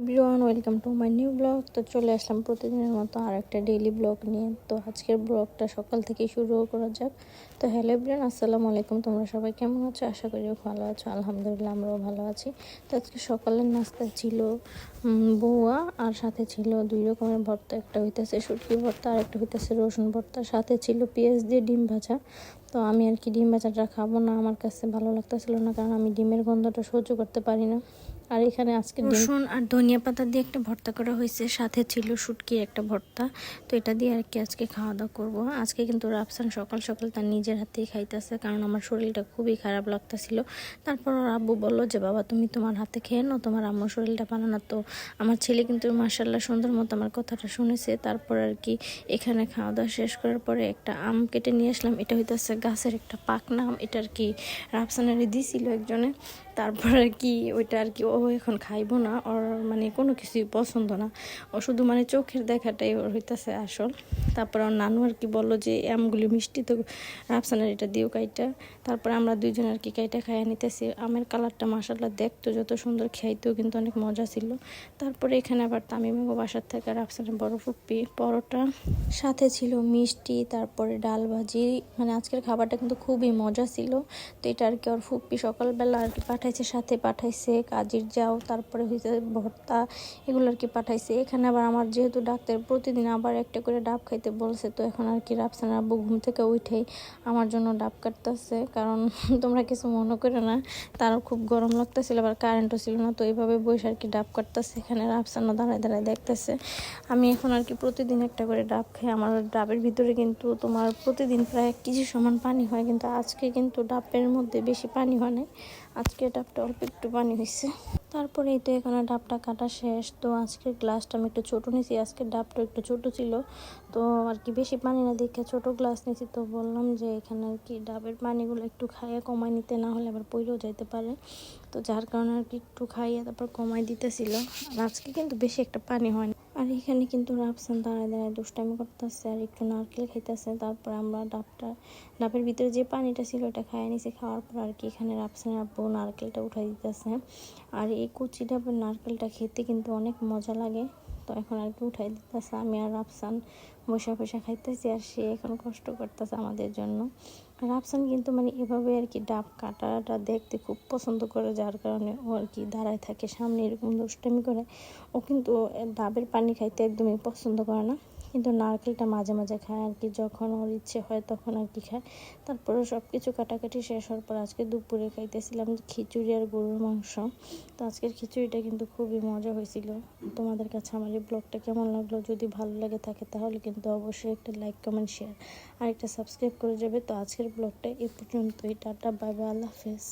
Everyone, welcome to my new blog. তো চলে আসলাম প্রতিদিনের মতো আর একটা ডেইলি ব্লগ নিয়ে। তো আজকের ব্লগটা সকাল থেকে শুরু করা যাক। তো হ্যালো এভরিওয়ান, আসসালামু আলাইকুম। তোমরা সবাই কেমন আছো? আশা করি ভালো আছো। আলহামদুলিল্লাহ, আমরাও ভালো আছি। তো আজকে সকালের নাস্তা ছিল বউয়া, আর সাথে ছিল 2 রকমের ভর্তা। একটা হইতেছে শুটকি ভর্তা আর একটা হইতেছে রসুন ভর্তা, সাথে ছিল পেঁয়াজ দিয়ে ডিম ভাজা। তো আমি আর কি ডিম ভাজাটা খাবো না, আমার কাছে ভালো লাগতেছিল না, কারণ আমি ডিমের গন্ধটা সহ্য করতে পারি না। আর এখানে আজকে রসুন আর ধনিয়া পাতা দিয়ে একটা ভর্তা করা হয়েছে, সাথে ছিল শুটকির একটা ভর্তা। তো এটা দিয়ে আর কি আজকে খাওয়া দাওয়া করবো। আজকে কিন্তু রাফসান সকাল সকাল তার নিজের হাতেই খাইতেছে, কারণ আমার শরীরটা খুবই খারাপ লাগতেছিল। তারপর ওর আব্বু বললো যে বাবা তুমি তোমার হাতে খেয়ে নাও, তোমার আম্মুর শরীরটা ভালো না। তো আমার ছেলে কিন্তু মাশাআল্লাহ সুন্দর মতো আমার কথাটা শুনেছে। তারপর আর কি এখানে খাওয়া দাওয়া শেষ করার পরে একটা আম কেটে নিয়ে আসলাম। এটা হইতেছে গাছের একটা পাকনা আম। এটা আর কি রাফসানারে দিয়েছিল একজনে। তারপর আর কি ওইটা আর কি ও এখন খাইবো না, ওর মানে কোনো কিছুই পছন্দ না। ও শুধু মানে চোখের দেখাটাই ওর হইতেছে আসল। তারপর ওর নানু আর কি বললো যে আমগুলি মিষ্টি, তো রাফসানের এটা দিও কাইটা। তারপর আমরা দুইজন আর কি কাইটা খাইয়া নিতেছি। আমের কালারটা মাশাআল্লাহ দেখতো যত সুন্দর, খাইতেও কিন্তু অনেক মজা ছিল। তারপরে এখানে আবার তামিমা বাসার থেকে রাফসানের বড় ফুপ্পি পরোটা, সাথে ছিল মিষ্টি, তারপরে ডাল ভাজি। মানে আজকের খাবারটা কিন্তু খুবই মজা ছিল। তো এটা আর কি ওর ফুপ্পি সকালবেলা আর কি পাঠাইছে, সাথে পাঠাইছে কাজির যাও, তারপরে হয়েছে ভর্তা, এগুলো আর কি পাঠাইছে। এখানে আবার আমার যেহেতু ডাক্তার প্রতিদিন আবার একটা করে ডাব খাইতে বলছে, তো এখন আর কি রাফসান আব্বু ঘুম থেকে উঠেই আমার জন্য ডাব কাটতেছে। কারণ তোমরা কিছু মনে করো না, তারও খুব গরম লাগতেছিল, আবার কারেন্টও ছিল না। তো এইভাবে বসে আর কি ডাব কাটতেছে। এখানে রাফসানও দাঁড়ায় দাঁড়ায় দেখতেছে। আমি এখন আর কি প্রতিদিন একটা করে ডাব খাই। আমার ডাবের ভিতরে কিন্তু তোমার প্রতিদিন প্রায় 1 কেজি সমান পানি হয়, কিন্তু আজকে কিন্তু ডাবের মধ্যে বেশি পানি হয় নাই। আজকে ডাবটা অল্প একটু পানি হয়েছে। তারপরে এই তো এখানে ডাবটা কাটা শেষ। তো আজকের গ্লাসটা আমি একটু ছোটো নিয়েছি, আজকের ডাবটা একটু ছোটো ছিল। তো আর কি বেশি পানি না দেখে ছোটো গ্লাস নিয়েছি। তো বললাম যে এখানে আর কি ডাবের পানিগুলো একটু খাইয়ে কমায় নিতে, না হলে আবার পইরেও যাইতে পারে। তো যার কারণে আর কি একটু খাইয়ে তারপর কমাই দিতেছিল। আর আজকে কিন্তু বেশি একটা পানি হয়নি। আর এখানে কিন্তু রাফসান দাঁড়ায় দাঁড়ায় দুষ্টামি করতেছে আর একটু নারকেল খাইতেছে। তারপর আমরা ডাবের ভিতরে যে পানিটা ছিল ওটা খাইয়ে নিছি। খাওয়ার পর আর কি এখানে রাফসানের আব্বু নারকেলটা উঠাই দিতেছে। আর এই কচি ডাবের নারকেলটা খেতে কিন্তু অনেক মজা লাগে। তো এখন আর কি উঠাই দিতেছে। আমি আর রাফসান বসে বসে খাইতেছি, আর সে এখন কষ্ট করতেছে আমাদের জন্য। রাফসান কিন্তু মানে এভাবে আর কি ডাব কাটাটা দেখতে খুব পছন্দ করে, যার কারণে ও আর কি দাঁড়ায় থাকে সামনে, এরকম দুষ্টামি করে। ও কিন্তু ডাবের পানি খাইতে একদমই পছন্দ করে না, কিন্তু নারকেলটা মাঝে মাঝে খায় আর কি, যখন ওর ইচ্ছে হয় তখন আর কি খায়। তারপরে সব কিছু কাটাকাটি শেষ হওয়ার পর আজকে দুপুরে খাইতেছিলাম খিচুড়ি আর গরুর মাংস। তো আজকের খিচুড়িটা কিন্তু খুবই মজা হয়েছিল। তোমাদের কাছে আমার এই ব্লগটা কেমন লাগলো? যদি ভালো লাগে থাকে তাহলে কিন্তু অবশ্যই একটা লাইক, কমেন্ট, শেয়ার আর একটা সাবস্ক্রাইব করে যাবে। তো আজকের ব্লগটা এই পর্যন্তই। টাটা, বাই বাই, আল্লাহ হাফেজ।